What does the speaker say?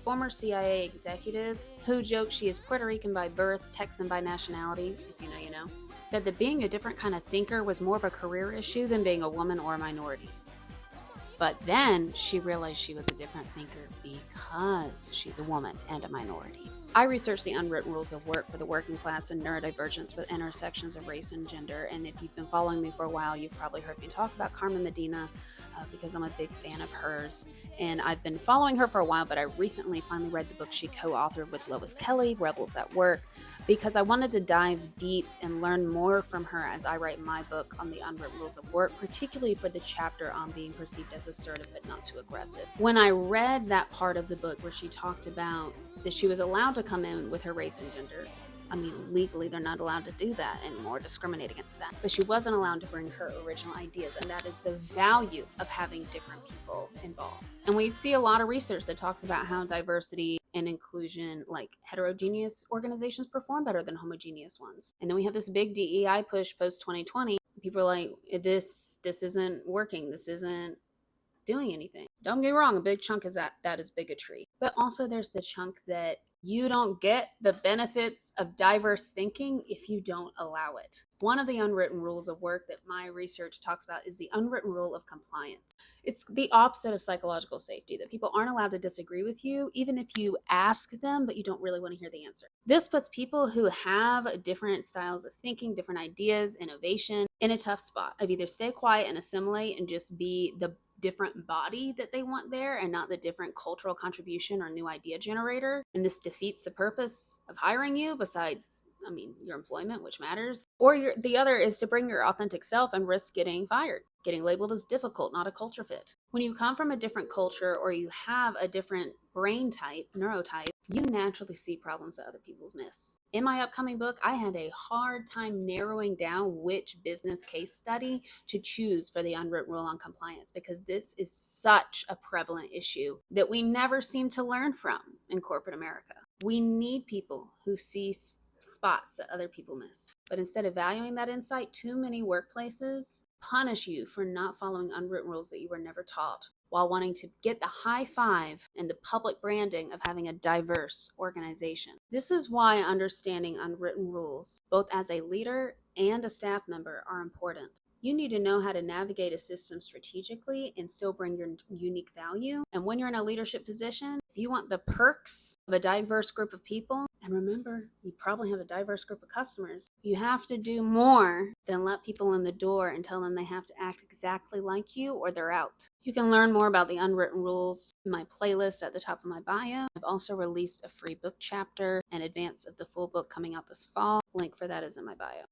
former CIA executive who jokes she is Puerto Rican by birth, Texan by nationality, if you know, you know, said that being a different kind of thinker was more of a career issue than being a woman or a minority. But then she realized she was a different thinker because she's a woman and a minority. I researched the unwritten rules of work for the working class and neurodivergence with intersections of race and gender. And if you've been following me for a while, you've probably heard me talk about Carmen Medina because I'm a big fan of hers. And I've been following her for a while, but I recently finally read the book she co-authored with Lois Kelly, Rebels at Work, because I wanted to dive deep and learn more from her as I write my book on the unwritten rules of work, particularly for the chapter on being perceived as assertive but not too aggressive. When I read that part of the book where she talked about that she was allowed to come in with her race and gender. I mean, legally, they're not allowed to do that anymore, discriminate against that. But she wasn't allowed to bring her original ideas, and that is the value of having different people involved. And we see a lot of research that talks about how diversity and inclusion, like heterogeneous organizations, perform better than homogeneous ones. And then we have this big DEI push post 2020. People are like, this isn't working. This isn't doing anything. Don't get me wrong, a big chunk is that is bigotry. But also there's the chunk that you don't get the benefits of diverse thinking if you don't allow it. One of the unwritten rules of work that my research talks about is the unwritten rule of compliance. It's the opposite of psychological safety, that people aren't allowed to disagree with you, even if you ask them, but you don't really want to hear the answer. This puts people who have different styles of thinking, different ideas, innovation, in a tough spot of either stay quiet and assimilate and just be the different body that they want there and not the different cultural contribution or new idea generator. And this defeats the purpose of hiring you besides, I mean, your employment, which matters. Or the other is to bring your authentic self and risk getting fired, getting labeled as difficult, not a culture fit. When you come from a different culture or you have a different brain type, neurotype, you naturally see problems that other people miss. In my upcoming book, I had a hard time narrowing down which business case study to choose for the unwritten rule on compliance because this is such a prevalent issue that we never seem to learn from in corporate America. We need people who see spots that other people miss. But instead of valuing that insight, too many workplaces punish you for not following unwritten rules that you were never taught, while wanting to get the high five and the public branding of having a diverse organization. This is why understanding unwritten rules, both as a leader and a staff member, are important. You need to know how to navigate a system strategically and still bring your unique value. And when you're in a leadership position, if you want the perks of a diverse group of people, and remember, you probably have a diverse group of customers, you have to do more than let people in the door and tell them they have to act exactly like you or they're out. You can learn more about the unwritten rules in my playlist at the top of my bio. I've also released a free book chapter in advance of the full book coming out this fall. Link for that is in my bio.